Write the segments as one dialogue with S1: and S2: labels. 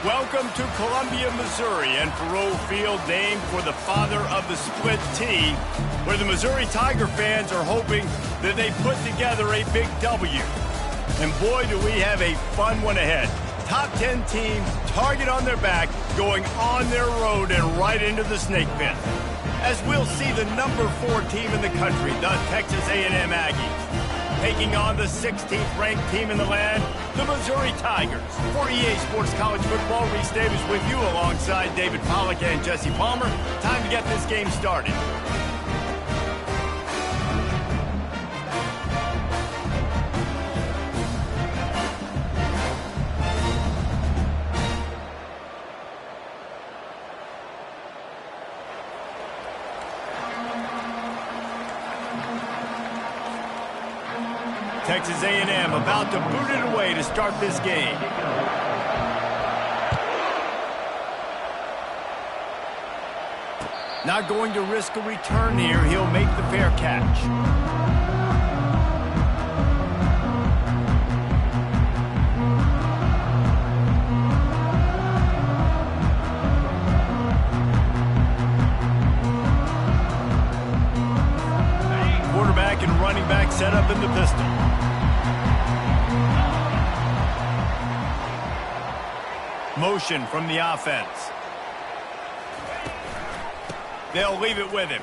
S1: Welcome to Columbia, Missouri, and Faroe Field, named for the father of the split T, where the Missouri Tiger fans are hoping that they put together a big W. And boy, do we have a fun one ahead. Top 10 teams, target on their back, going on their road and right into the snake pit. As we'll see the number 4 team in the country, the Texas A&M Aggies, taking on the 16th ranked team in the land, the Missouri Tigers. For EA Sports College Football, Reese Davis with you alongside David Pollack and Jesse Palmer. Time to get this game started. Texas A&M about to boot it away to start this game. Not going to risk a return here. He'll make the fair catch. Quarterback and running back set up in the pistol. Motion from the offense. They'll leave it with him.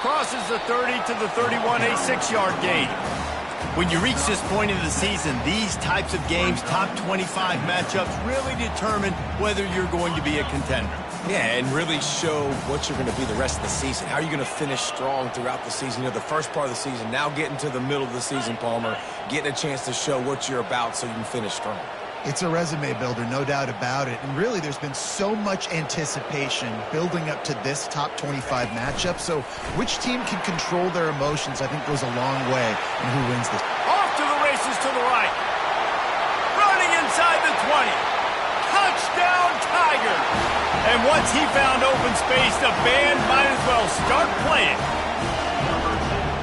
S1: Crosses the 30 to the 31, a 6-yard gain. When you reach this point in the season, these types of games, top 25 matchups, really determine whether you're going to be a contender.
S2: Yeah, and really show what you're going to be the rest of the season. How are you going to finish strong throughout the season? You know, the first part of the season, now getting to the middle of the season, Palmer, getting a chance to show what you're about so you can finish strong.
S3: It's a resume builder, no doubt about it. And really, there's been so much anticipation building up to this top 25 matchup. So which team can control their emotions, I think, goes a long way in who wins this.
S1: Off to the races to the right. Running inside the 20. Touchdown, Tigers. And once he found open space, the band might as well start playing.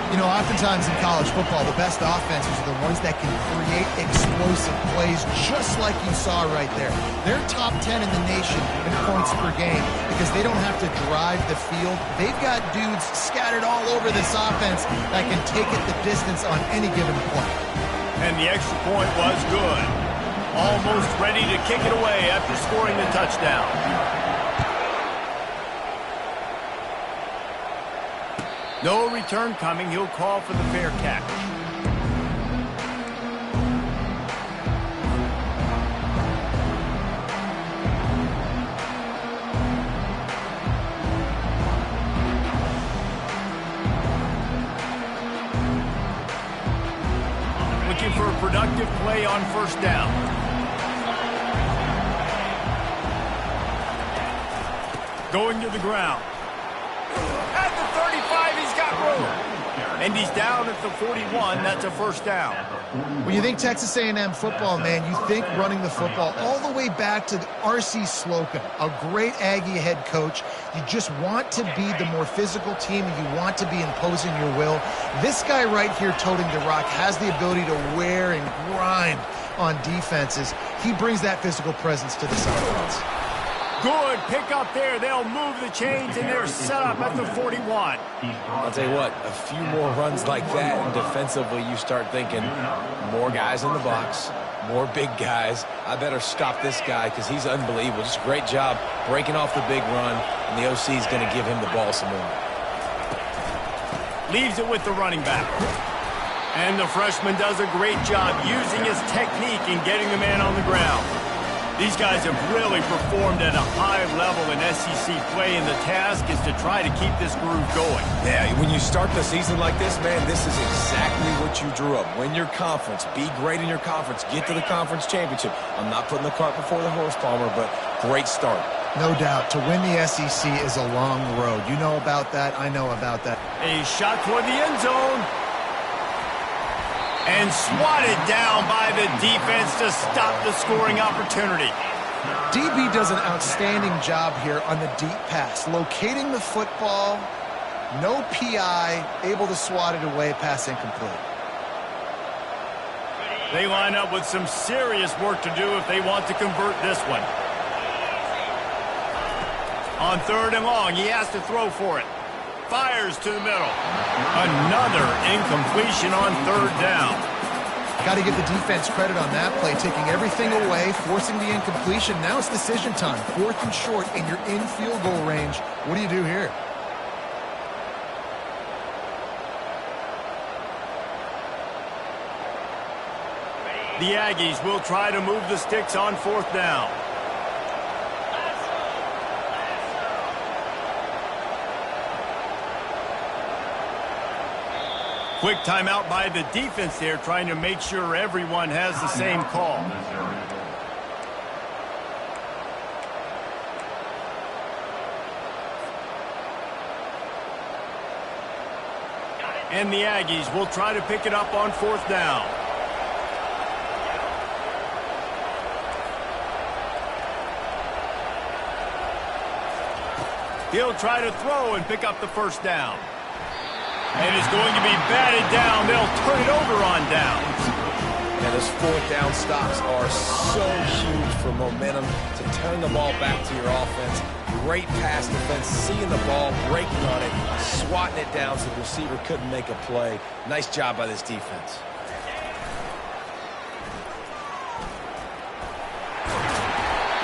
S3: You know, oftentimes in college football, the best offenses are the ones that can create explosive plays, just like you saw right there. They're top 10 in the nation in points per game because they don't have to drive the field. They've got dudes scattered all over this offense that can take it the distance on any given play.
S1: And the extra point was good. Almost ready to kick it away after scoring the touchdown. No return coming. He'll call for the fair catch. Looking for a productive play on first down. Going to the ground. At the 35, he's got room. And he's down at the 41. That's a first down.
S3: When you think Texas A&M football, man, you think running the football all the way back to R.C. Slocum, a great Aggie head coach. You just want to be the more physical team, and you want to be imposing your will. This guy right here toting the rock has the ability to wear and grind on defenses. He brings that physical presence to this offense.
S1: Good pick up there. They'll move the chains, and they're set up at the 41.
S2: I'll tell you what, a few more runs like that, and defensively you start thinking more guys in the box, more big guys. I better stop this guy because he's unbelievable. Just a great job breaking off the big run, and the OC is going to give him the ball some more.
S1: Leaves it with the running back. And the freshman does a great job using his technique and getting the man on the ground. These guys have really performed at a high level in SEC play, and the task is to try to keep this groove going.
S2: Yeah, when you start the season like this, man, this is exactly what you drew up. Win your conference. Be great in your conference. Get to the conference championship. I'm not putting the cart before the horse, Palmer, but great start.
S3: No doubt. To win the SEC is a long road. You know about that. I know about that.
S1: A shot toward the end zone. And swatted down by the defense to stop the scoring opportunity.
S3: DB does an outstanding job here on the deep pass. Locating the football, no PI, able to swat it away, pass incomplete.
S1: They line up with some serious work to do if they want to convert this one. On 3rd and long, he has to throw for it. Fires to the middle. Another incompletion on 3rd down.
S3: Got to give the defense credit on that play, taking everything away, forcing the incompletion. Now it's decision time. 4th and short, and you're in field goal range. What do you do here?
S1: The Aggies will try to move the sticks on 4th down. Quick timeout by the defense there, trying to make sure everyone has the same call. And the Aggies will try to pick it up on 4th down. He'll try to throw and pick up the 1st down. And it's going to be batted down. They'll turn it over on downs.
S2: Yeah, those 4th down stops are so huge for momentum to turn the ball back to your offense. Great pass defense, seeing the ball, breaking on it, swatting it down so the receiver couldn't make a play. Nice job by this defense.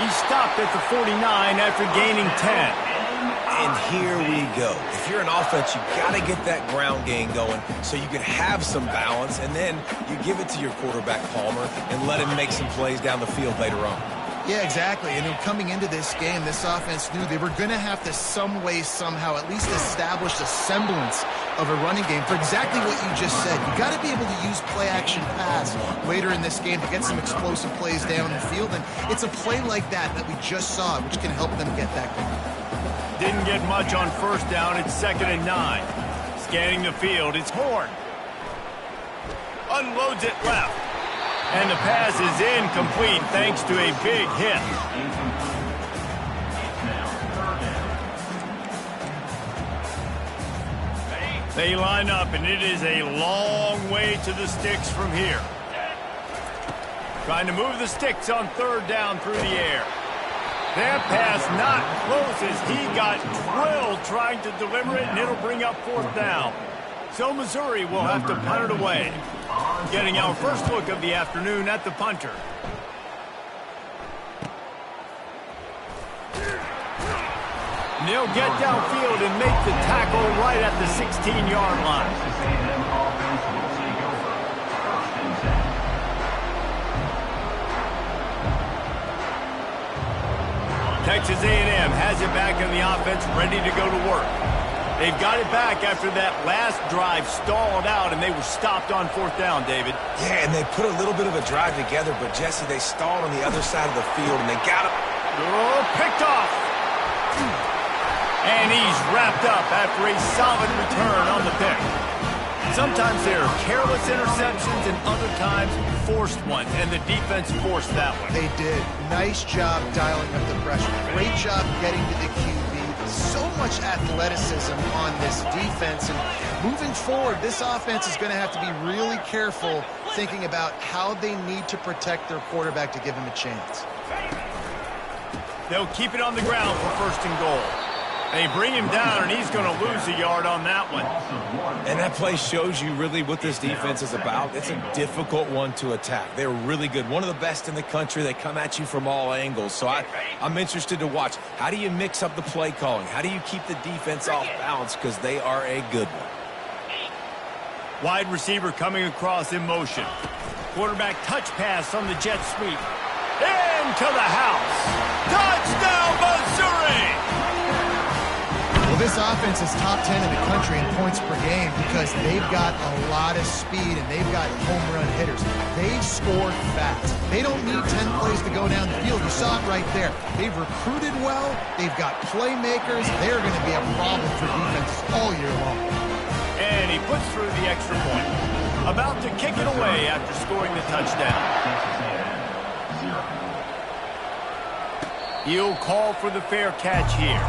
S1: He stopped at the 49 after gaining 10.
S2: And here we go. If you're an offense, you got to get that ground game going so you can have some balance, and then you give it to your quarterback, Palmer, and let him make some plays down the field later on.
S3: Yeah, exactly. And coming into this game, this offense knew they were going to have to some way, somehow, at least establish a semblance of a running game for exactly what you just said. You got to be able to use play-action pass later in this game to get some explosive plays down the field, and it's a play like that we just saw, which can help them get that going.
S1: Didn't get much on 1st down. It's 2nd and 9. Scanning the field. It's Horn. Unloads it left. And the pass is incomplete thanks to a big hit. They line up, and it is a long way to the sticks from here. Trying to move the sticks on 3rd down through the air. That pass not close as he got drilled trying to deliver it, and it'll bring up 4th down. So Missouri will have to punt it away. Getting our first look of the afternoon at the punter. And they'll get downfield and make the tackle right at the 16-yard line. Texas A&M has it back in the offense, ready to go to work. They've got it back after that last drive stalled out, and they were stopped on 4th down, David.
S2: Yeah, and they put a little bit of a drive together, but, Jesse, they stalled on the other side of the field, and they got it.
S1: Oh, picked off. And he's wrapped up after a solid return on the pick. Sometimes there are careless interceptions and other times forced ones, and the defense forced that one.
S3: They did. Nice job dialing up the pressure. Great job getting to the QB. So much athleticism on this defense. And moving forward, this offense is going to have to be really careful thinking about how they need to protect their quarterback to give him a chance.
S1: They'll keep it on the ground for 1st and goal. They bring him down, and he's going to lose a yard on that one.
S2: And that play shows you really what this defense is about. It's a difficult one to attack. They're really good. One of the best in the country. They come at you from all angles. So I'm interested to watch. How do you mix up the play calling? How do you keep the defense off balance? Because they are a good one.
S1: Wide receiver coming across in motion. Quarterback touch pass on the jet sweep. Into the house. Touchdown, Missouri!
S3: Well, this offense is top 10 in the country in points per game because they've got a lot of speed and they've got home run hitters. They score fast. They don't need 10 plays to go down the field. You saw it right there. They've recruited well. They've got playmakers. They're going to be a problem for defenses all year long.
S1: And he puts through the extra point. About to kick it away after scoring the touchdown. He'll call for the fair catch here.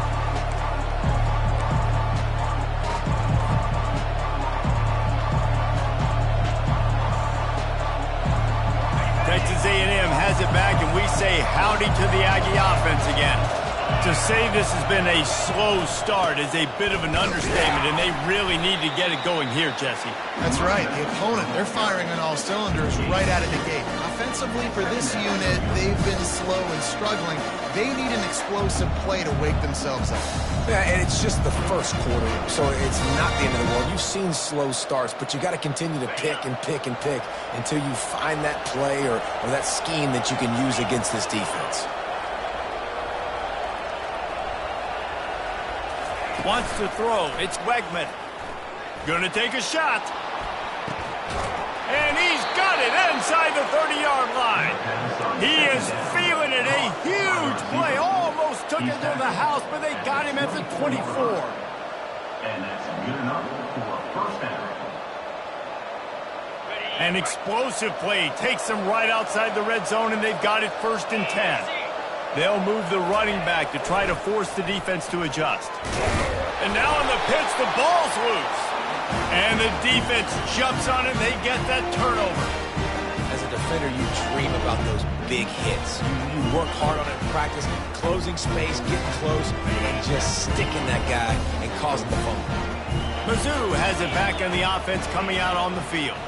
S1: Texas A&M has it back, and we say howdy to the Aggie offense again. To say this has been a slow start is a bit of an understatement, and they really need to get it going here, Jesse.
S3: That's right. The opponent, they're firing on all cylinders right out of the gate. Offensively, for this unit, they've been slow and struggling. They need an explosive play to wake themselves up.
S2: Yeah, and it's just the first quarter, so it's not the end of the world. You've seen slow starts, but you got to continue to pick and pick and pick until you find that play or that scheme that you can use against this defense.
S1: Wants to throw. It's Wegman. Gonna take a shot. And he's got it inside the 30-yard line. He is feeling it. A huge play. Almost took it to the house, but they got him at the 24.
S4: And that's good enough for a first down.
S1: An explosive play takes them right outside the red zone, and they've got it 1st and 10. They'll move the running back to try to force the defense to adjust. And now on the pitch, the ball's loose. And the defense jumps on it, and they get that turnover.
S2: As a defender, you dream about those big hits. You work hard on it in practice, closing space, getting close, and just sticking that guy and causing the fumble.
S1: Mizzou has it back on the offense coming out on the field.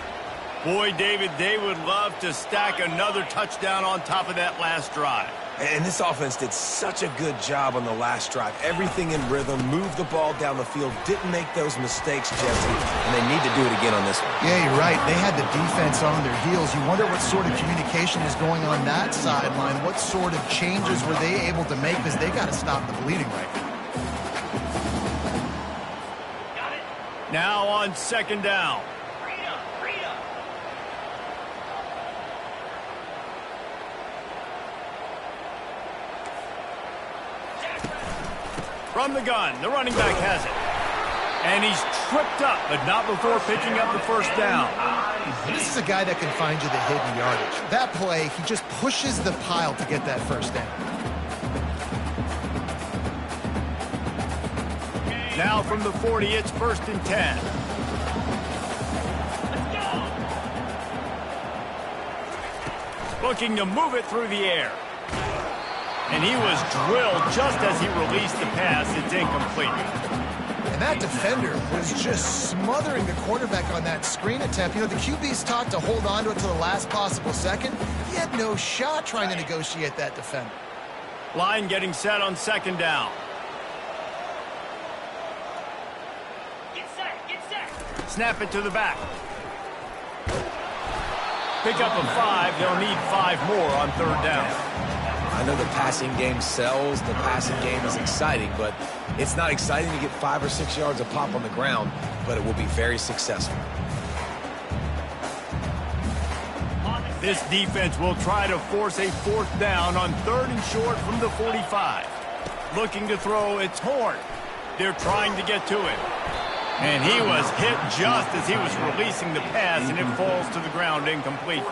S1: Boy, David, they would love to stack another touchdown on top of that last drive.
S2: And this offense did such a good job on the last drive. Everything in rhythm, moved the ball down the field, didn't make those mistakes, Jesse, and they need to do it again on this one.
S3: Yeah, you're right. They had the defense on their heels. You wonder what sort of communication is going on that sideline. What sort of changes were they able to make, because they got to stop the bleeding right now.
S1: Now on 2nd down. From the gun, the running back has it. And he's tripped up, but not before picking up the 1st down.
S3: This is a guy that can find you the hidden yardage. That play, he just pushes the pile to get that 1st down.
S1: Now from the 40, it's 1st and 10. Looking to move it through the air. And he was drilled just as he released the pass. It's incomplete.
S3: And that defender was just smothering the quarterback on that screen attempt. You know, the QB's taught to hold on to it to the last possible second. He had no shot trying to negotiate that defender.
S1: Line getting set on 2nd down.
S4: Get set.
S1: Snap it to the back. Pick up a 5. They'll need 5 more on 3rd down.
S2: I know the passing game sells, the passing game is exciting, but it's not exciting to get 5 or 6 yards of pop on the ground, but it will be very successful.
S1: This defense will try to force a 4th down on 3rd and short from the 45. Looking to throw, it's Horn. They're trying to get to him. And he was hit just as he was releasing the pass, and it falls to the ground incomplete.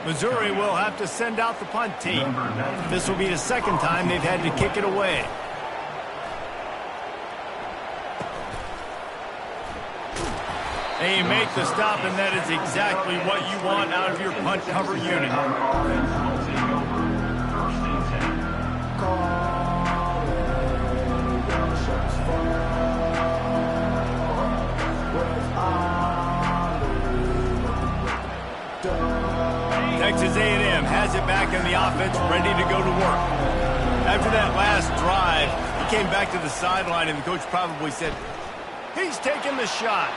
S1: Missouri will have to send out the punt team. This will be the 2nd time they've had to kick it away. They make the stop, and that is exactly what you want out of your punt cover unit. Texas A&M has it back in the offense, ready to go to work. After that last drive, he came back to the sideline, and the coach probably said, he's taking the shot.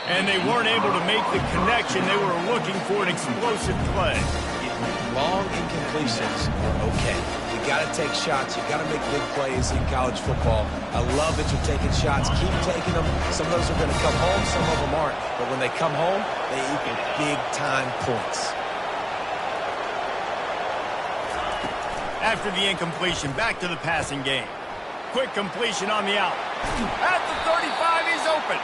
S1: And they weren't able to make the connection. They were looking for an explosive play.
S2: Long incompletions are okay. You got to take shots. You got to make big plays in college football. I love that you're taking shots. Keep taking them. Some of those are going to come home. Some of them aren't. But when they come home, they equal big-time points.
S1: After the incompletion, back to the passing game. Quick completion on the out. At the 35, he's open.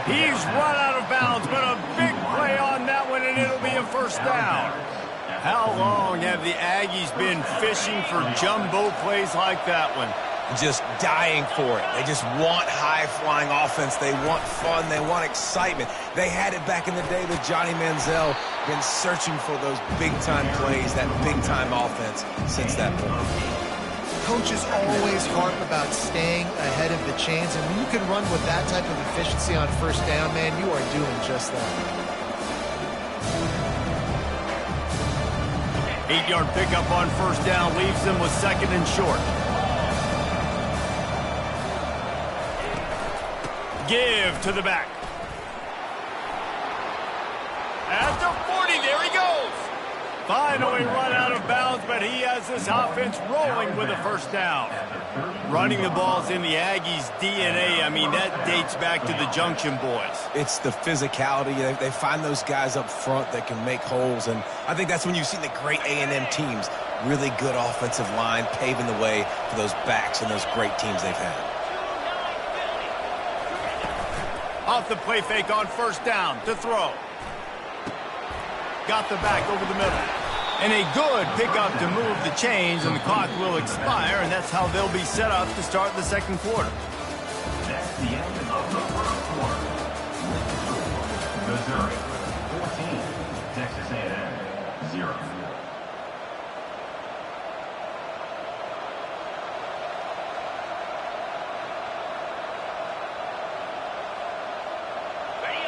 S1: He's run out of bounds, but a big play on that one, and it'll be a 1st down. How long have the Aggies been fishing for jumbo plays like that one?
S2: just dying for it. They just want high-flying offense. They want fun. They want excitement. They had it back in the day with Johnny Manziel. Been searching for those big-time plays, that big-time offense since that point.
S3: Coaches always harp about staying ahead of the chains, and when you can run with that type of efficiency on first down, man, you are doing just that.
S1: 8-yard pickup on first down leaves them with second and short. Give to the back. At the 40, there he goes. Finally run out of bounds, but he has this offense rolling with a first down. Running the ball's in the Aggies' DNA. I mean, that dates back to the Junction Boys.
S2: It's the physicality. They find those guys up front that can make holes, and I think that's when you've seen the great A&M teams. Really good offensive line, paving the way for those backs and those great teams they've had.
S1: Off the play fake on first down to throw. Got the back over the middle. And a good pickup to move the chains, and the clock will expire, and that's how they'll be set up to start the second quarter.
S4: That's the end of the first quarter. Missouri, 14. Texas A&M, 0.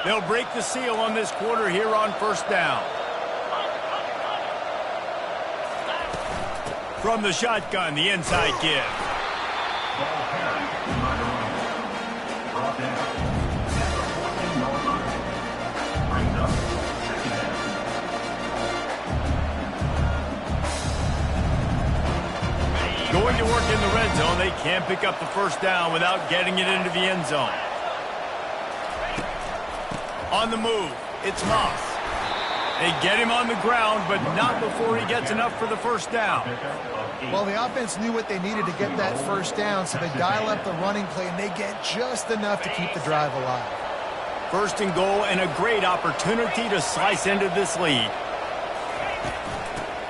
S1: They'll break the seal on this quarter here on first down. From the shotgun, the inside give.
S4: Ball carried by the running back. Brought down at the 14-yard line. Brings up second down.
S1: Going to work in the red zone. They can't pick up the first down without getting it into the end zone. On the move, it's Moss. They get him on the ground, but not before he gets enough for the first down.
S3: Well, the offense knew what they needed to get that first down, so they dial up the running play, and they get just enough to keep the drive alive.
S1: First and goal, and a great opportunity to slice into this lead.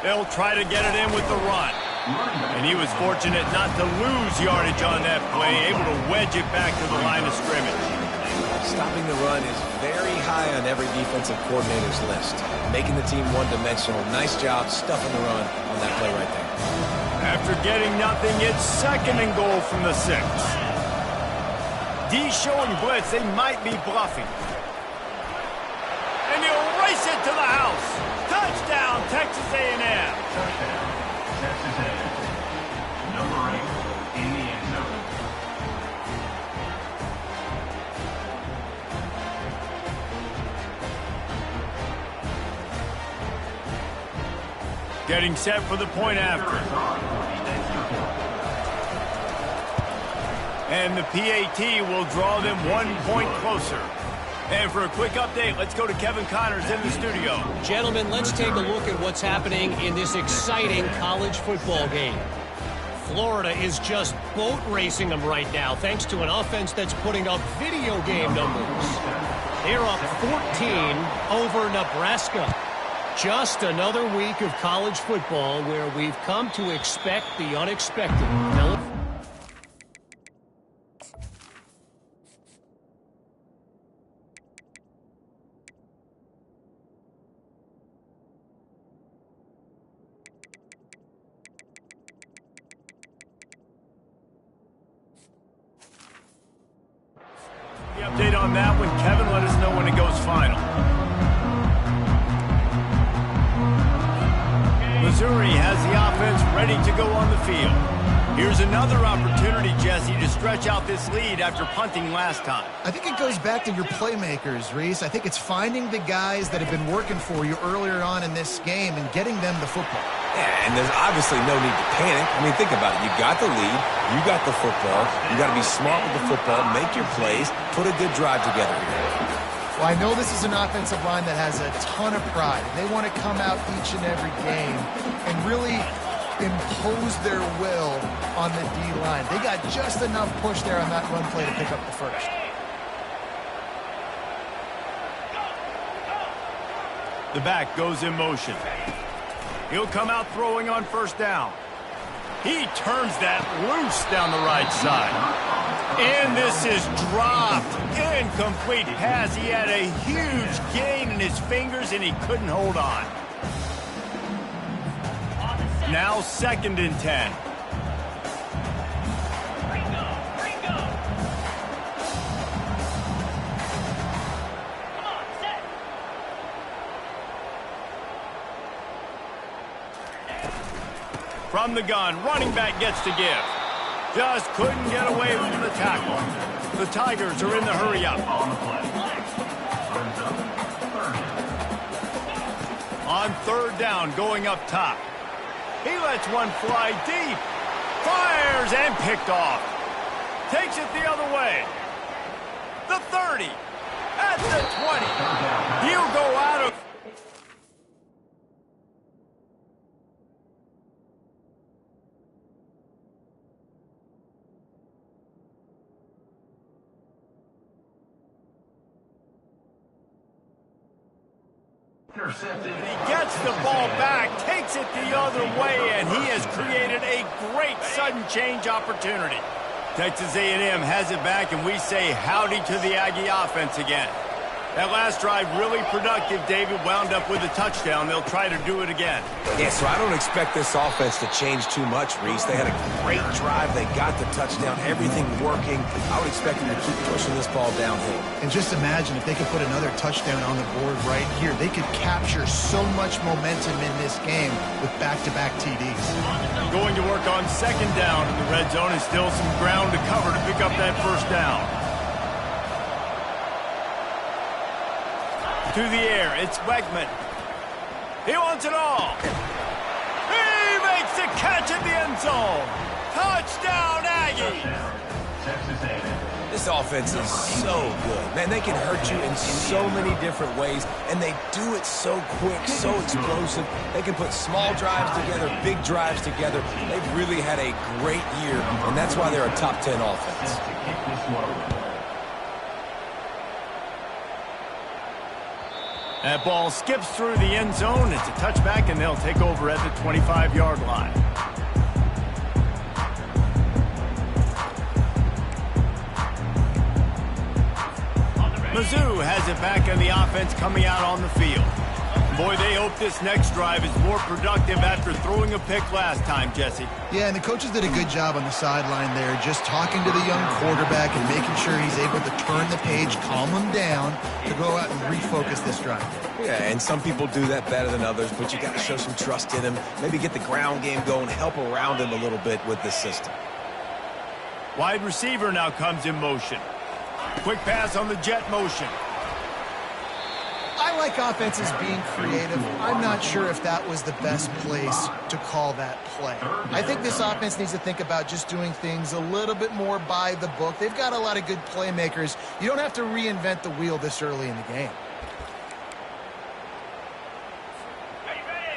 S1: They'll try to get it in with the run. And he was fortunate not to lose yardage on that play, able to wedge it back to the line of scrimmage.
S2: Stopping the run is very high on every defensive coordinator's list. Making the team one-dimensional. Nice job stuffing the run on that play right there.
S1: After getting nothing, it's second and goal from the 6. D showing blitz. They might be bluffing. And he'll race it to the house. Touchdown, Texas A&M.
S4: Touchdown, Texas A&M. Number 8 in the end zone.
S1: Getting set for the point after. And the PAT will draw them 1 point closer. And for a quick update, let's go to Kevin Connors in the studio.
S5: Gentlemen, let's take a look at what's happening in this exciting college football game. Florida is just boat racing them right now, thanks to an offense that's putting up video game numbers. They're up 14 over Nebraska. Just another week of college football where we've come to expect the unexpected.
S1: The update on that one, Kevin, let us know when it goes final. Missouri has the offense ready to go on the field. Here's another opportunity, Jesse, to stretch out this lead after punting last time.
S3: I think it goes back to your playmakers, Reese. I think it's finding the guys that have been working for you earlier on in this game and getting them the football.
S2: Yeah, and there's obviously no need to panic. I mean, think about it. You got the lead. You got the football. You got to be smart with the football, make your plays, put a good drive together here.
S3: Well, I know this is an offensive line that has a ton of pride. They want to come out each and every game and really impose their will on the D-line. They got just enough push there on that run play to pick up the first.
S1: The back goes in motion. He'll come out throwing on first down. He turns that loose down the right side. And this is dropped. Incomplete pass. He had a huge gain in his fingers, and he couldn't hold on. Now 2nd and 10. From the gun, running back gets to give. Just couldn't get away from the tackle. The Tigers are in the hurry up. On 3rd down, going up top. He lets one fly deep. Fires and picked off. Takes it the other way. The 30. At the 20. He'll go out of...
S4: Intercepted.
S1: He gets the ball back, takes it the other way, and he has created a great sudden change opportunity. Texas A&M has it back, and we say howdy to the Aggie offense again. That last drive really productive. David wound up with a touchdown. They'll try to do it again.
S2: Yeah, so I don't expect this offense to change too much, Reese. They had a great drive. They got the touchdown. Everything working. I would expect them to keep pushing this ball downhill.
S3: And just imagine if they could put another touchdown on the board right here. They could capture so much momentum in this game with back-to-back TDs.
S1: Going to work on 2nd down in the red zone, and still some ground to cover to pick up that 1st down. To the air, it's Wegman. He wants it all. He makes the catch in the end zone. Touchdown, Aggies.
S4: Texas A&M.
S2: This offense is so good. Man, they can hurt you in so many different ways, and they do it so quick, so explosive. They can put small drives together, big drives together. They've really had a great year, and that's why they're a top 10 offense.
S4: To kick this one away.
S1: That ball skips through the end zone. It's a touchback, and they'll take over at the 25-yard line. Mizzou has it back on the offense coming out on the field. Boy, they hope this next drive is more productive after throwing a pick last time, Jesse.
S3: Yeah, and the coaches did a good job on the sideline there, just talking to the young quarterback and making sure he's able to turn the page, calm him down, to go out and refocus this drive.
S2: Yeah, and some people do that better than others, but you got to show some trust in him, maybe get the ground game going, help around him a little bit with this system.
S1: Wide receiver now comes in motion. Quick pass on the jet motion.
S3: I like offenses being creative. I'm not sure if that was the best place to call that play. I think this offense needs to think about just doing things a little bit more by the book. They've got a lot of good playmakers. You don't have to reinvent the wheel this early in the game.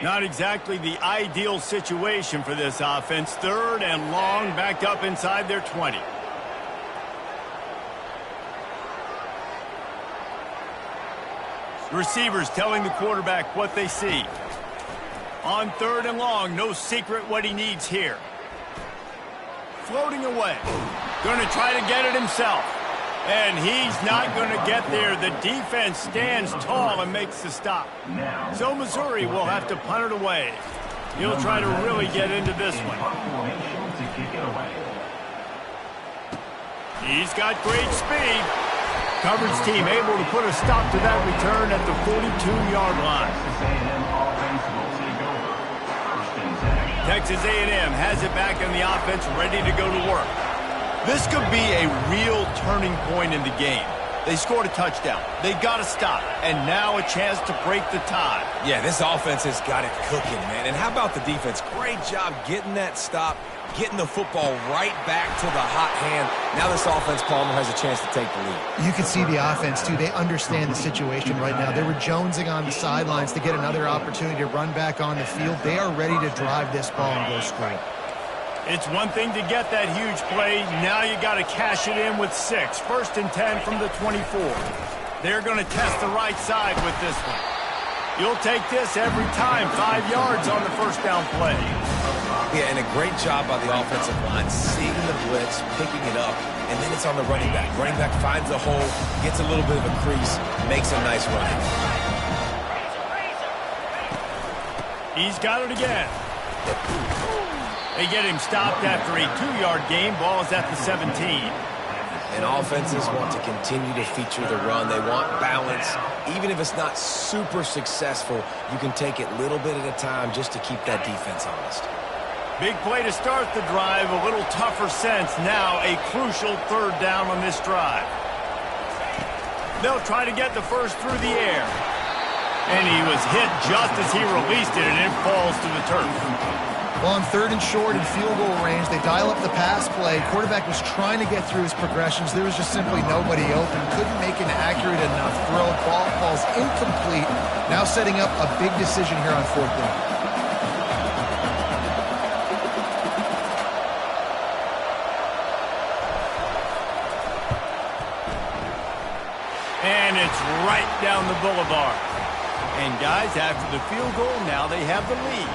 S1: Not exactly the ideal situation for this offense. 3rd and long, backed up inside their 20. Receivers telling the quarterback what they see. On 3rd and long, no secret what he needs here. Floating away. Going to try to get it himself. And he's not going to get there. The defense stands tall and makes the stop. So Missouri will have to punt it away. He'll try to really get into this one. He's got great speed. Coverage team able to put a stop to that return at the 42-yard line. Texas A&M has it back in the offense, ready to go to work. This could be a real turning point in the game. They scored a touchdown. They got to stop. And now a chance to break the tie.
S2: Yeah, this offense has got it cooking, man. And how about the defense? Great job getting that stop, getting the football right back to the hot hand. Now this offense, Palmer, has a chance to take the lead.
S3: You can see the offense, too. They understand the situation right now. They were jonesing on the sidelines to get another opportunity to run back on the field. They are ready to drive this ball and go straight.
S1: It's one thing to get that huge play. Now you got to cash it in with 6. 1st and 10 from the 24. They're going to test the right side with this one. You'll take this every time. 5 yards on the 1st down play.
S2: Yeah, and a great job by the offensive line, seeing the blitz, picking it up, and then it's on the running back. Running back finds a hole, gets a little bit of a crease, makes a nice run.
S1: He's got it again. They get him stopped after a 2-yard gain. Ball is at the 17.
S2: And offenses want to continue to feature the run. They want balance. Even if it's not super successful, you can take it little bit at a time just to keep that defense honest.
S1: Big play to start the drive. A little tougher sense. Now a crucial 3rd down on this drive. They'll try to get the first through the air. And he was hit just as he released it, and it falls to the turf.
S3: Well, on 3rd and short and field goal range, they dial up the pass play. Quarterback was trying to get through his progressions. There was just simply nobody open. Couldn't make an accurate enough throw. Ball falls incomplete. Now setting up a big decision here on 4th down.
S1: And it's right down the boulevard. And guys, after the field goal, now they have the lead.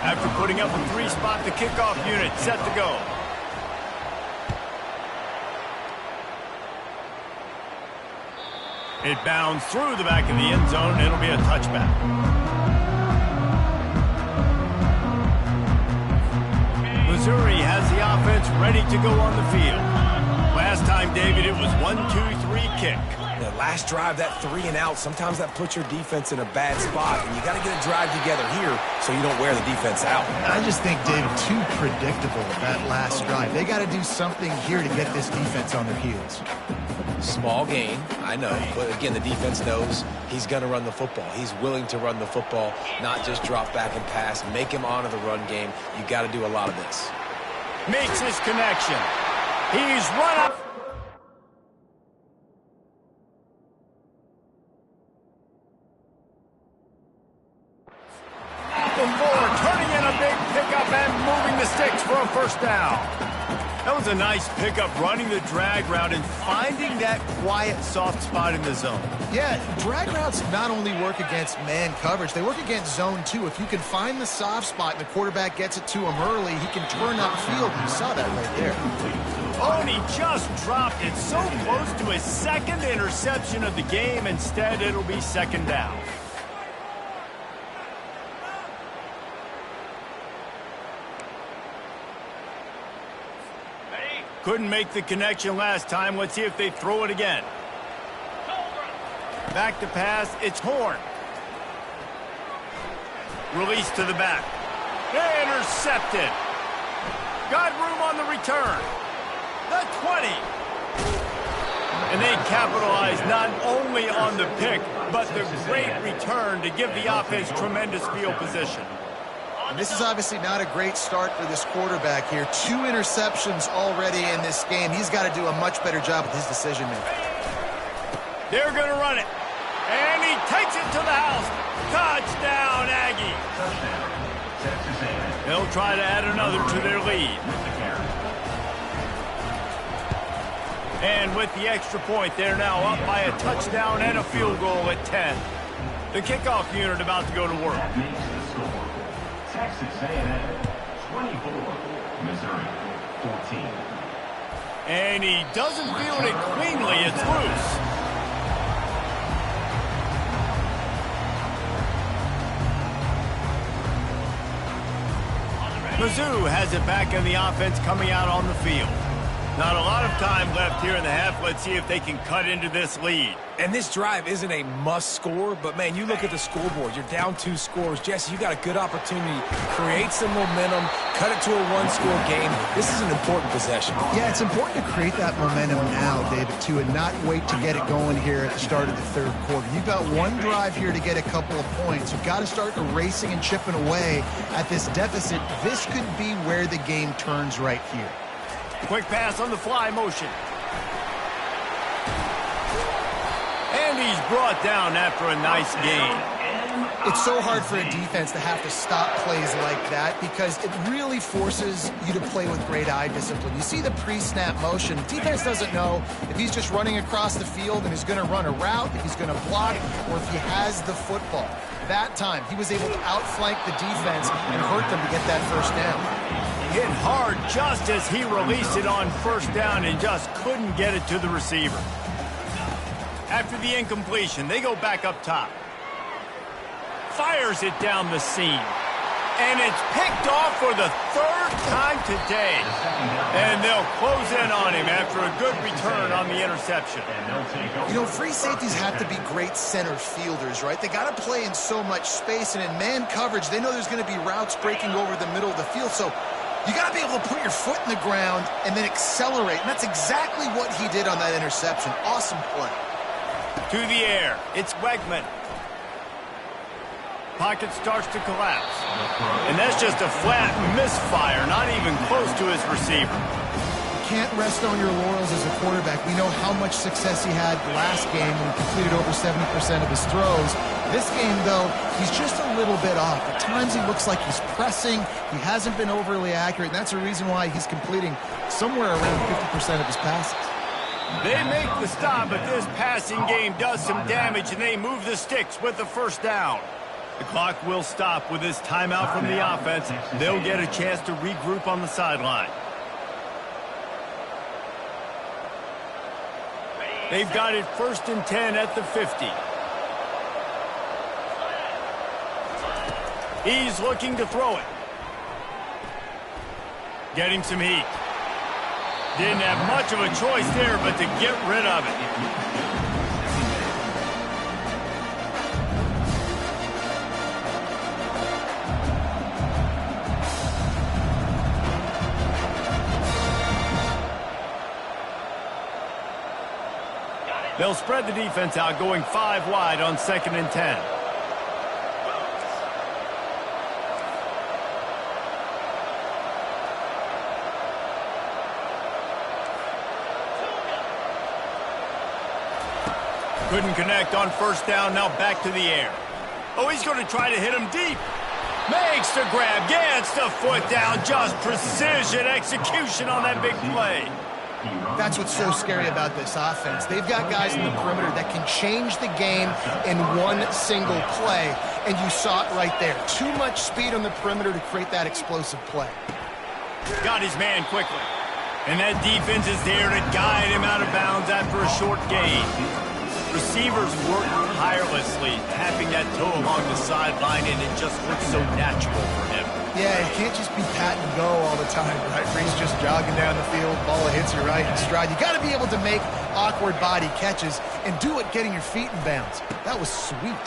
S1: After putting up a 3-spot, the kickoff unit set to go. It bounds through the back of the end zone, and it'll be a touchback. Missouri has the offense ready to go on the field. Last time, David, it was 1-2-3 kick.
S2: The last drive, that 3 and out, sometimes that puts your defense in a bad spot, and you got to get a drive together here so you don't wear the defense out.
S3: I just think, David, too predictable with that last drive. They got to do something here to get this defense on their heels.
S2: Small gain, I know, but again, the defense knows he's going to run the football. He's willing to run the football, not just drop back and pass, make him honor the run game. You got to do a lot of this.
S1: Makes his connection. He's run up. Before turning in a big pickup and moving the sticks for a 1st down. That was a nice pickup, running the drag route and finding that quiet, soft spot in the zone.
S3: Yeah, drag routes not only work against man coverage, they work against zone too. If you can find the soft spot and the quarterback gets it to him early, he can turn upfield. You saw that right there.
S1: Oh, and he just dropped it so close to his 2nd interception of the game. Instead, it'll be 2nd down. Couldn't make the connection last time. Let's see if they throw it again. Back to pass. It's Horn. Release to the back. Intercepted. Got room on the return. The 20. And they capitalize not only on the pick, but the great return to give the offense tremendous field position.
S3: And this is obviously not a great start for this quarterback here. 2 interceptions already in this game. He's got to do a much better job with his decision-making.
S1: They're going to run it. And he takes it to the house. Touchdown, Aggie. They'll try to add another to their lead. And with the extra point, they're now up by a touchdown and a field goal at 10. The kickoff unit about to go to work.
S4: Texas A&M 24, Missouri 14.
S1: And he doesn't field it cleanly. It's loose. Mizzou has it back in the offense coming out on the field. Not a lot of time left here in the half. Let's see if they can cut into this lead.
S2: And this drive isn't a must score, but man, you look at the scoreboard, you're down 2 scores. Jesse, you got a good opportunity. Create some momentum, cut it to a 1-score game. This is an important possession.
S3: Yeah, it's important to create that momentum now, David, too, and not wait to get it going here at the start of the 3rd quarter. You've got 1 drive here to get a couple of points. You've got to start erasing and chipping away at this deficit. This could be where the game turns right here.
S1: Quick pass on the fly motion. And And he's brought down after a nice gain.
S3: It's so hard for a defense to have to stop plays like that because it really forces you to play with great eye discipline. You see the pre-snap motion. Defense doesn't know if he's just running across the field and is going to run a route, if he's going to block, or if he has the football. That time, he was able to outflank the defense and hurt them to get that first down.
S1: Hit hard just as he released it on first down and just couldn't get it to the receiver. After the incompletion, they go back up top. Fires it down the seam. And it's picked off for the third time today. And they'll close in on him after a good return on the interception.
S3: You know, free safeties have to be great center fielders, right? They got to play in so much space, and in man coverage, they know there's going to be routes breaking over the middle of the field. So you got to be able to put your foot in the ground and then accelerate. And that's exactly what he did on that interception. Awesome play.
S1: To the air, it's Wegman. Pocket starts to collapse. And that's just a flat misfire, not even close to his receiver.
S3: You can't rest on your laurels as a quarterback. We know how much success he had last game when he completed over 70% of his throws. This game, though, he's just a little bit off. At times he looks like he's pressing. He hasn't been overly accurate, and that's the reason why he's completing somewhere around 50% of his passes.
S1: They make the stop, but this passing game does some damage, and they move the sticks with the first down. The clock will stop with this timeout from the offense. They'll get a chance to regroup on the sideline. They've got it 1st and 10 at the 50. He's looking to throw it. Getting some heat. Didn't have much of a choice there, but to get rid of it. They'll spread the defense out, going 5 wide on 2nd and 10. Couldn't connect on first down, now back to the air. Oh, he's going to try to hit him deep. Makes the grab, gets the foot down, just precision execution on that big play.
S3: That's what's so scary about this offense. They've got guys in the perimeter that can change the game in one single play, and you saw it right there. Too much speed on the perimeter to create that explosive play.
S1: Got his man quickly. And that defense is there to guide him out of bounds after a short gain. Receivers work tirelessly, tapping that toe along the sideline, and it just looks so natural for him.
S3: Yeah, you can't just be pat and go all the time, right? He's just jogging down the field, ball hits you right in stride. You got to be able to make awkward body catches and do it getting your feet in bounds. That was sweet.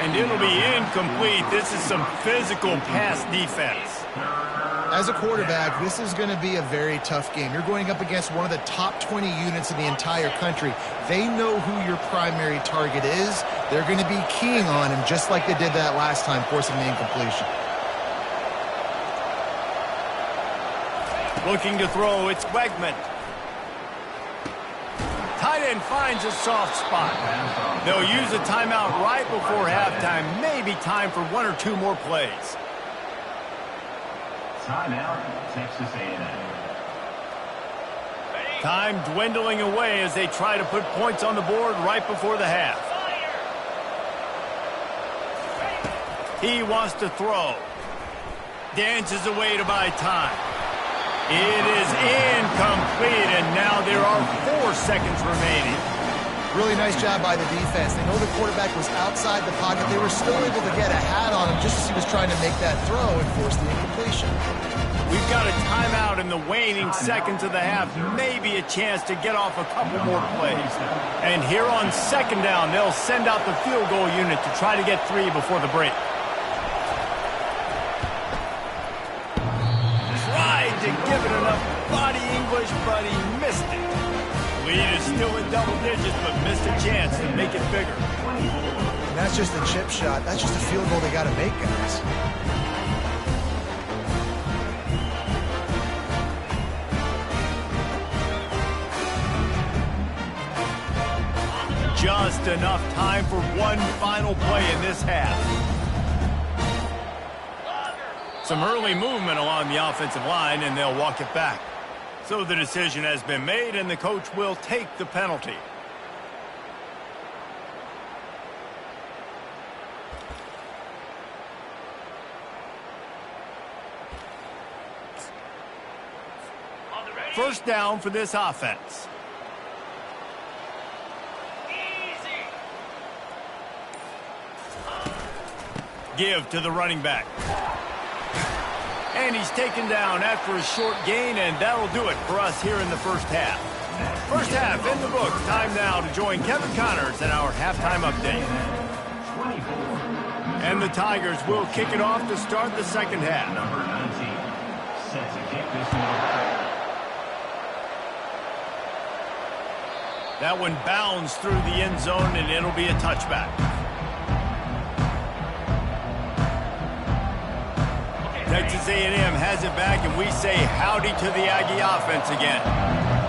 S1: And it'll be incomplete. This is some physical pass defense.
S3: As a quarterback, this is going to be a very tough game. You're going up against one of the top 20 units in the entire country. They know who your primary target is. They're going to be keying on him just like they did that last time, forcing the incompletion.
S1: Looking to throw, it's Wegman. Tight end finds a soft spot. They'll use a timeout right before halftime. Maybe time for 1 or 2 more plays.
S4: Timeout, Texas A&M.
S1: Time dwindling away as they try to put points on the board right before the half. He wants to throw. Dances away to buy time. It is incomplete, and now there are 4 seconds remaining.
S3: Really nice job by the defense. They know the quarterback was outside the pocket. They were still able to get a hat on him just as he was trying to make that throw and force the incompletion.
S1: We've got a timeout in the waning seconds of the half. Maybe a chance to get off a couple more plays. And here on 2nd down, they'll send out the field goal unit to try to get 3 before the break. Tried to give it enough body English, but he missed it. Lead is still in double digits, but missed a chance to make it bigger.
S3: And that's just a chip shot. That's just a field goal they got to make, guys.
S1: just enough time for one final play in this half. Some early movement along the offensive line, and they'll walk it back. So the decision has been made, and the coach will take the penalty. First down for this offense. Give to the running back. And he's taken down after a short gain, and that'll do it for us here in the first half. First half in the books. Time now to join Kevin Connors in our halftime update. And the Tigers will kick it off to start the second half.
S4: Number 19 set to kick this one.
S1: That one bounds through the end zone, and it'll be a touchback. Texas A&M has it back, and we say howdy to the Aggie offense again.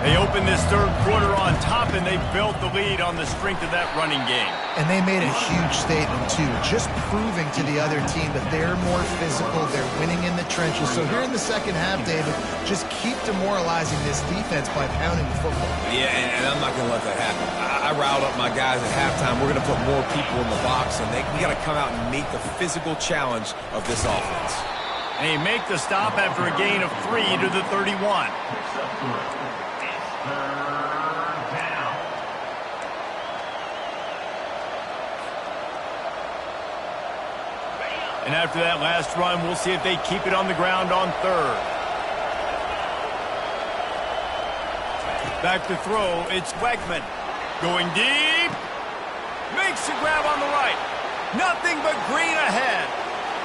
S1: They opened this third quarter on top, and they built the lead on the strength of that running game.
S3: And they made a huge statement, too, just proving to the other team that they're more physical, they're winning in the trenches. So here in the second half, David, just keep demoralizing this defense by pounding the football.
S2: Yeah, and I'm not going to let that happen. I riled up my guys at halftime. We're going to put more people in the box, and we got to come out and meet the physical challenge of this offense.
S1: And they make the stop after a gain of 3 to the 31. And after that last run, we'll see if they keep it on the ground on third. Back to throw, it's Wegman. Going deep. Makes the grab on the right. Nothing but green ahead.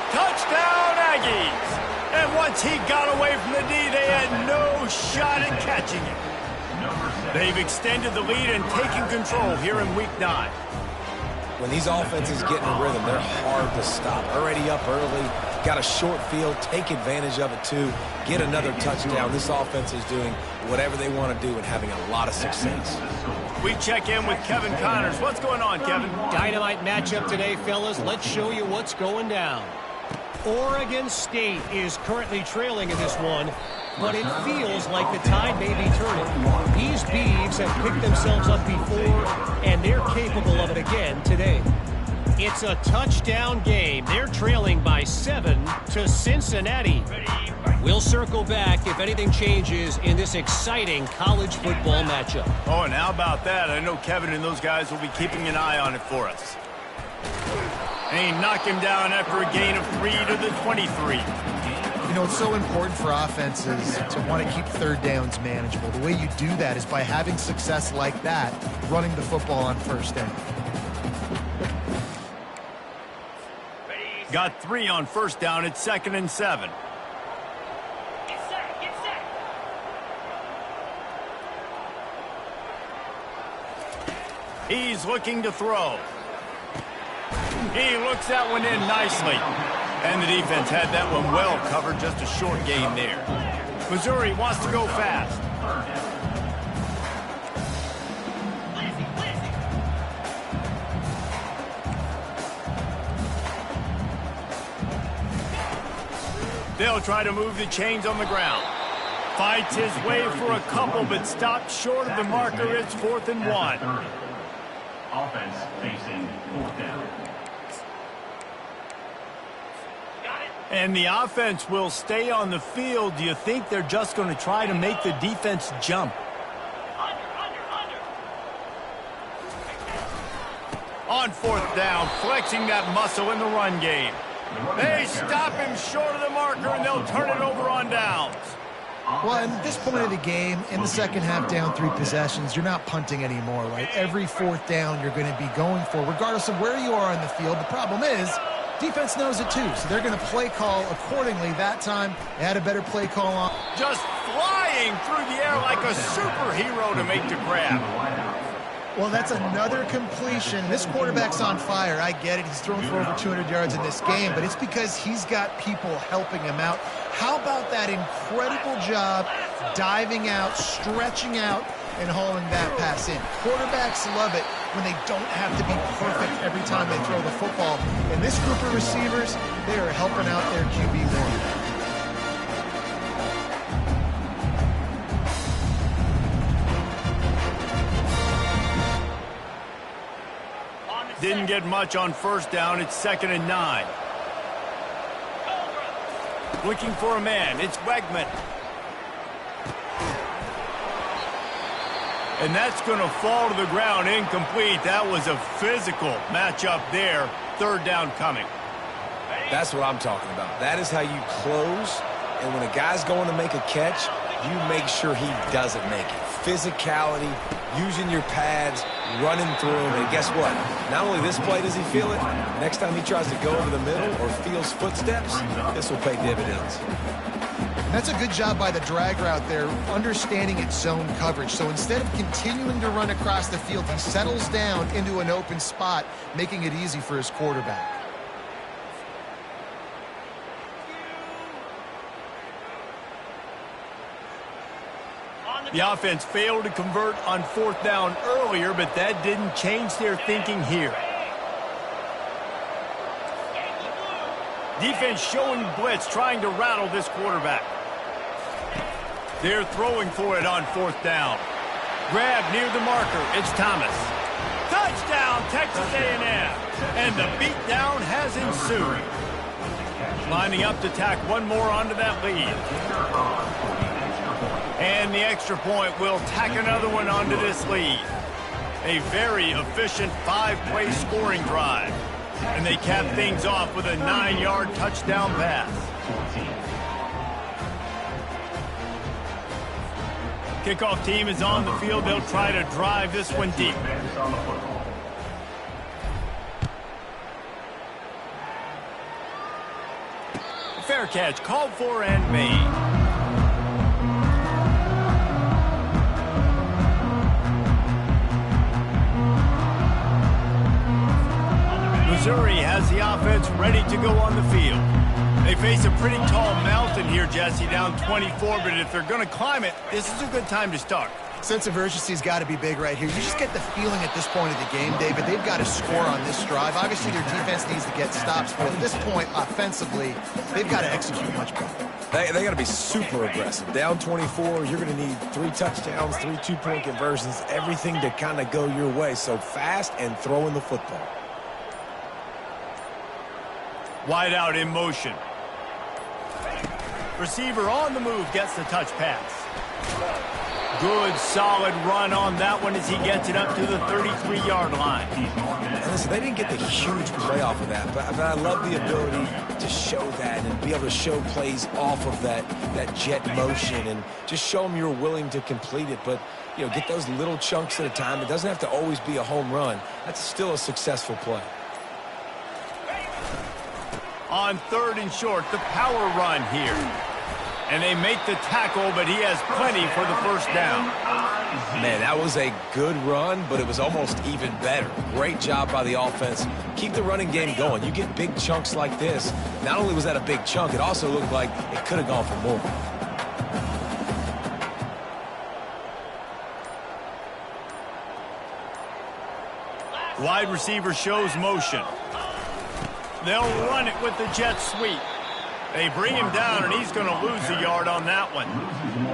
S1: Touchdown, Aggies! And once he got away from the D, they had no shot at catching it. They've extended the lead and taken control here in Week 9.
S2: When these offenses get in a rhythm, they're hard to stop. Already up early, got a short field, take advantage of it too, get another touchdown. This offense is doing whatever they want to do and having a lot of success.
S1: We check in with Kevin Connors. What's going on, Kevin?
S5: Dynamite matchup today, fellas. Let's show you what's going down. Oregon State is currently trailing in this one, but it feels like the tide may be turning. These Beavs have picked themselves up before, and they're capable of it again today. It's a touchdown game. They're trailing by 7 to Cincinnati. We'll circle back if anything changes in this exciting college football matchup.
S1: Oh, and how about that? I know Kevin and those guys will be keeping an eye on it for us. And he knocked him down after a gain of 3 to the 23.
S3: You know, it's so important for offenses to want to keep third downs manageable. The way you do that is by having success like that, running the football on first down.
S1: Got 3 on first down. It's 2nd and 7. He's looking to throw. He looks that one in nicely. And the defense had that one well covered, just a short gain there. Missouri wants to go fast. They'll try to move the chains on the ground. Fights his way for a couple, but stopped short of the marker. It's 4th and 1.
S4: Offense facing 4th down.
S1: And the offense will stay on the field. Do you think they're just going to try to make the defense jump? On 4th down, flexing that muscle in the run game. They stop him short of the marker, and they'll turn it over on downs.
S3: Well, at this point of the game, in the second half, down 3 possessions, you're not punting anymore, right? Every 4th down you're going to be going for, regardless of where you are on the field. The problem is, defense knows it too, so they're going to play call accordingly. That time, they had a better play call on.
S1: Just flying through the air like a superhero to make the grab.
S3: Well, that's another completion. This quarterback's on fire. I get it. He's thrown for over 200 yards in this game, but it's because he's got people helping him out. How about that incredible job diving out, stretching out, and hauling that pass in? Quarterbacks love it when they don't have to be perfect every time they throw the football. And this group of receivers, they are helping out their QB1.
S1: Didn't get much on first down. It's 2nd and 9. Looking for a man. It's Wegman. And that's going to fall to the ground incomplete. That was a physical matchup there. 3rd down coming.
S2: That's what I'm talking about. That is how you close. And when a guy's going to make a catch, you make sure he doesn't make it. Physicality, using your pads, running through him. And guess what? Not only this play does he feel it, next time he tries to go over the middle or feels footsteps, this will pay dividends.
S3: That's a good job by the drag route there, understanding its zone coverage. So instead of continuing to run across the field, he settles down into an open spot, making it easy for his quarterback.
S1: The offense failed to convert on 4th down earlier, but that didn't change their thinking here. Defense showing blitz, trying to rattle this quarterback. They're throwing for it on 4th down. Grab near the marker. It's Thomas. Touchdown, Texas A&M. And the beatdown has ensued. Lining up to tack one more onto that lead. And the extra point will tack another one onto this lead. A very efficient 5-play scoring drive. And they cap things off with a 9-yard touchdown pass. Kickoff team is on the field. They'll try to drive this one deep. Fair catch called for and made. Missouri has the offense ready to go on the field. They face a pretty tall mountain here, Jesse, down 24, but if they're going to climb it, this is a good time to start.
S3: Sense of urgency's got to be big right here. You just get the feeling at this point of the game, David, they've got to score on this drive. Obviously, their defense needs to get stops, but at this point, offensively, they've got to execute much better.
S2: They got to be super aggressive. Down 24, you're going to need 3 touchdowns, 3 2-point conversions, everything to kind of go your way. So fast and throwing the football.
S1: Wide out in motion. Receiver on the move gets the touch pass. Good, solid run on that one as he gets it up to the 33-yard line.
S2: And listen, they didn't get the huge play off of that, but I love the ability to show that and be able to show plays off of that jet motion and just show them you're willing to complete it. But, you know, get those little chunks at a time. It doesn't have to always be a home run. That's still a successful play.
S1: On 3rd and short, the power run here. And they make the tackle, but he has plenty for the 1st down.
S2: Man, that was a good run, but it was almost even better. Great job by the offense. Keep the running game going. You get big chunks like this. Not only was that a big chunk, it also looked like it could have gone for more.
S1: Wide receiver shows motion. They'll run it with the jet sweep. They bring him down, and he's going to lose a yard on that one.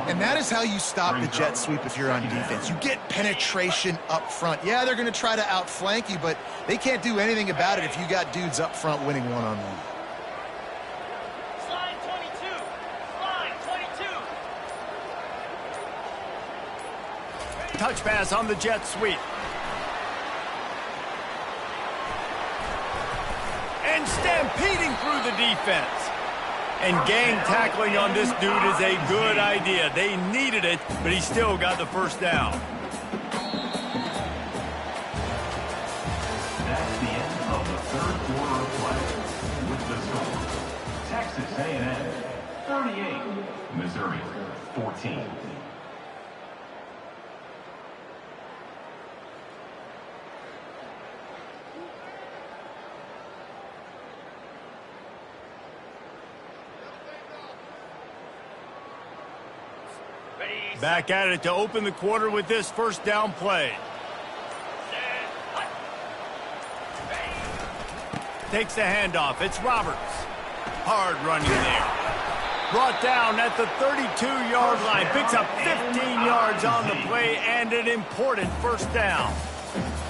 S3: And that is how you stop the jet sweep if you're on defense. You get penetration up front. Yeah, they're going to try to outflank you, but they can't do anything about it if you got dudes up front winning one-on-one.
S6: Slide 22. Slide 22.
S1: Touch pass on the jet sweep. And stampeding through the defense. And gang tackling on this dude is a good idea. They needed it, but he still got the 1st down.
S4: That's the end of the 3rd quarter of play. With the score, Texas A&M 38, Missouri 14.
S1: Back at it to open the quarter with this 1st down play. Takes the handoff. It's Roberts. Hard running there. Brought down at the 32-yard line. Picks up 15 yards on the play and an important first down.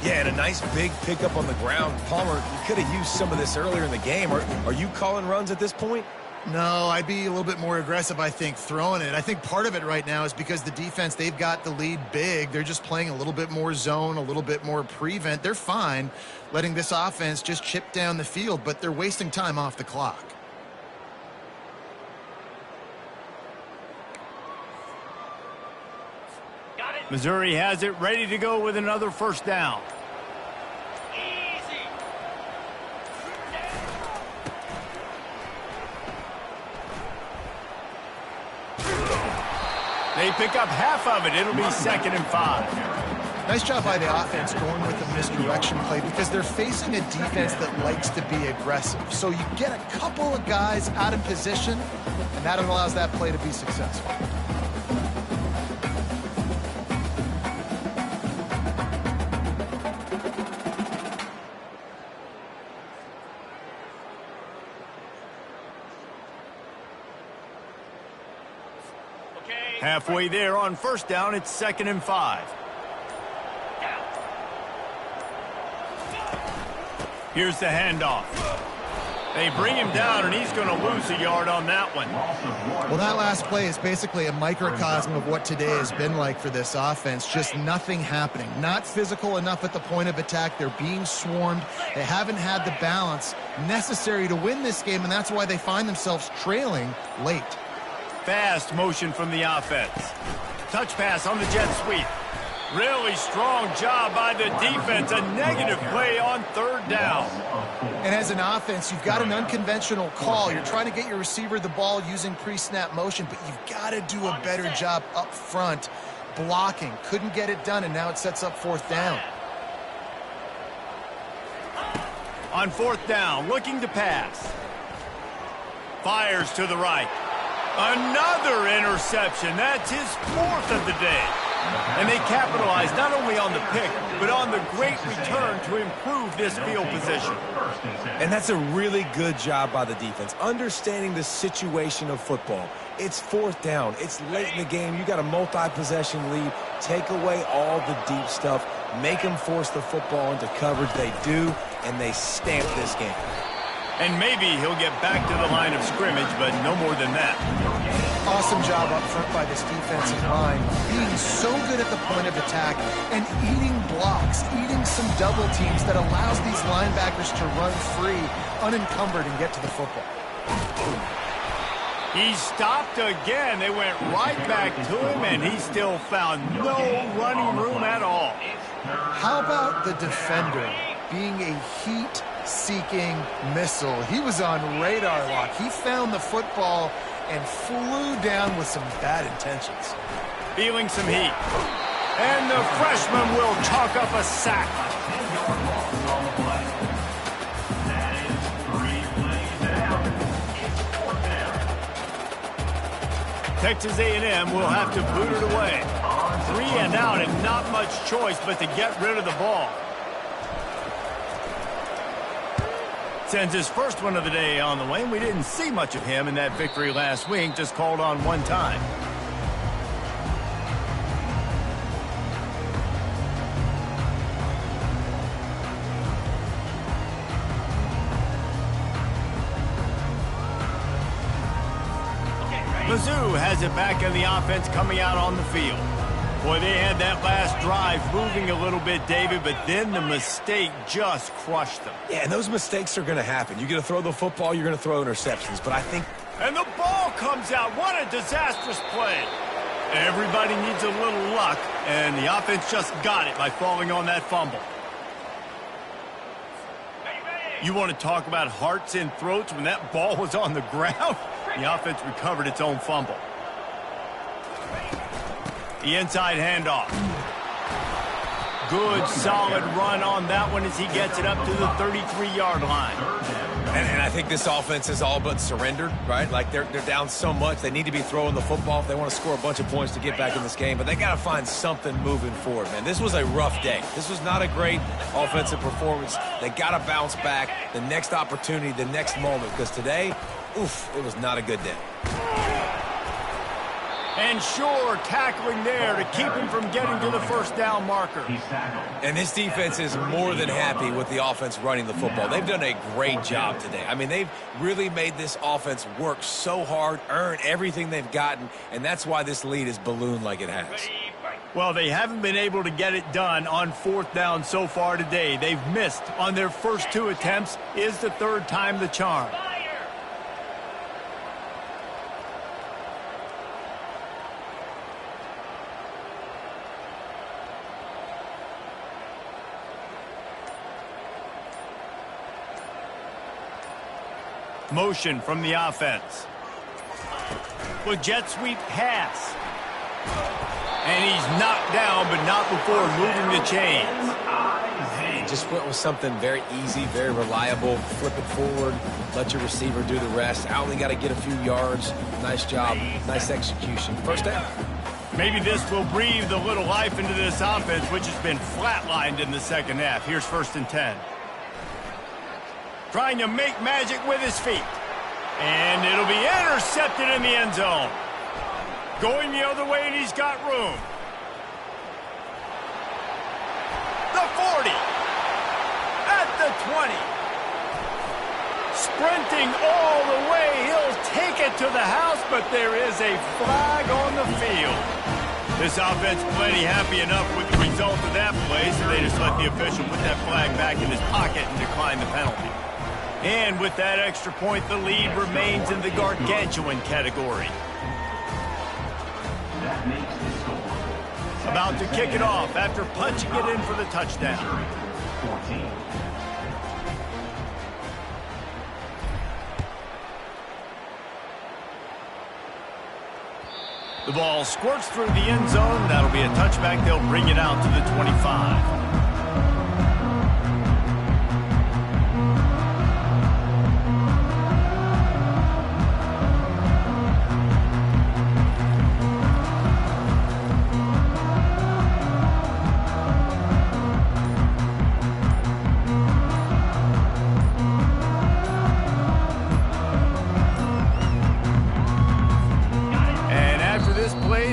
S2: Yeah, and a nice big pickup on the ground. Palmer, you could have used some of this earlier in the game. Are you calling runs at this point?
S3: No, I'd be a little bit more aggressive, I think, throwing it. I think part of it right now is because the defense, they've got the lead big. They're just playing a little bit more zone, a little bit more prevent. They're fine letting this offense just chip down the field, but they're wasting time off the clock.
S1: Missouri has it ready to go with another first down.
S6: Easy.
S1: They pick up half of it. It'll be 2nd and 5.
S3: Nice job by the offense going with the misdirection play because they're facing a defense that likes to be aggressive. So you get a couple of guys out of position, and that allows that play to be successful.
S1: Halfway there on first down, it's 2nd and 5. Here's the handoff. They bring him down, and he's going to lose a yard on that one.
S3: Well, that last play is basically a microcosm of what today has been like for this offense. Just nothing happening. Not physical enough at the point of attack. They're being swarmed. They haven't had the balance necessary to win this game, and that's why they find themselves trailing late.
S1: Fast motion from the offense. Touch pass on the jet sweep. Really strong job by the defense. A negative play on 3rd down.
S3: And as an offense, you've got an unconventional call. You're trying to get your receiver the ball using pre-snap motion, but you've got to do a better job up front blocking. Couldn't get it done, and now it sets up 4th down.
S1: On 4th down, looking to pass. Fires to the right. Another interception. That's his 4th of the day. And they capitalize not only on the pick, but on the great return to improve this field position.
S2: And that's a really good job by the defense, understanding the situation of football. It's 4th down. It's late in the game. You got a multi-possession lead. Take away all the deep stuff. Make them force the football into coverage. They do, and they stamp this game.
S1: And maybe he'll get back to the line of scrimmage, but no more than that.
S3: Awesome job up front by this defensive line, being so good at the point of attack and eating blocks, eating some double teams that allows these linebackers to run free, unencumbered, and get to the football.
S1: He stopped again. They went right back to him, and he still found no running room at all.
S3: How about the defender being a heat-seeking missile? He was on radar lock. He found the football and flew down with some bad intentions.
S1: Feeling some heat. And the freshman will chalk up a sack. Texas A&M will have to boot it away. 3 and out and not much choice but to get rid of the ball. Sends his first one of the day on the way, and we didn't see much of him in that victory last week, just called on one time. Mizzou has it back in the offense coming out on the field. Boy, they had that last drive moving a little bit, David, but then the mistake just crushed them.
S2: Yeah, and those mistakes are going to happen. You're going to throw the football, you're going to throw interceptions, but I think...
S1: And the ball comes out. What a disastrous play. Everybody needs a little luck, and the offense just got it by falling on that fumble. You want to talk about hearts and throats when that ball was on the ground? The offense recovered its own fumble. The inside handoff. Good, solid run on that one as he gets it up to the 33-yard line.
S2: And I think this offense is all but surrendered, right? Like they're down so much. They need to be throwing the football if they want to score a bunch of points to get back in this game. But they got to find something moving forward, man. This was a rough day. This was not a great offensive performance. They got to bounce back the next opportunity, the next moment. Because today, oof, it was not a good day.
S1: And sure, tackling there to keep him from getting to the first down marker.
S2: And this defense is more than happy with the offense running the football. They've done a great job today. I mean, they've really made this offense work so hard, earn everything they've gotten, and that's why this lead is ballooned like it has.
S1: Well, they haven't been able to get it done on fourth down so far today. They've missed on their first 2 attempts. Is the third time the charm. Motion from the offense. With jet sweep pass. And he's knocked down, but not before moving the chains.
S2: Just went with something very easy, very reliable. Flip it forward, let your receiver do the rest. I only got to get a few yards. Nice job, nice execution. First down.
S1: Maybe this will breathe a little life into this offense, which has been flatlined in the second half. Here's 1st and 10. Trying to make magic with his feet. And it'll be intercepted in the end zone. Going the other way, and he's got room. The 40. At the 20. Sprinting all the way. He'll take it to the house, but there is a flag on the field. This offense plenty happy enough with the result of that play, so they just let the official put that flag back in his pocket and decline the penalty. And with that extra point, the lead remains in the gargantuan category. About to kick it off after punching it in for the touchdown. The ball squirts through the end zone. That'll be a touchback. They'll bring it out to the 25.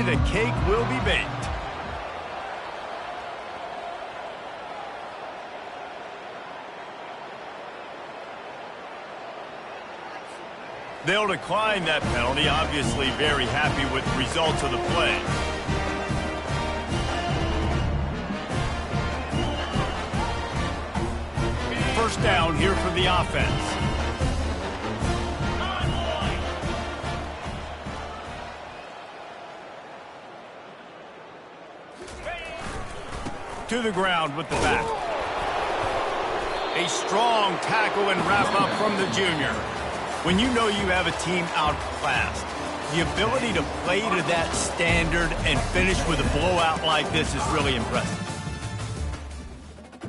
S1: The cake will be baked. They'll decline that penalty, obviously very happy with the results of the play. First down here for the offense. To the ground with the back. A strong tackle and wrap up from the junior. When you know you have a team outclassed, the ability to play to that standard and finish with a blowout like this is really impressive.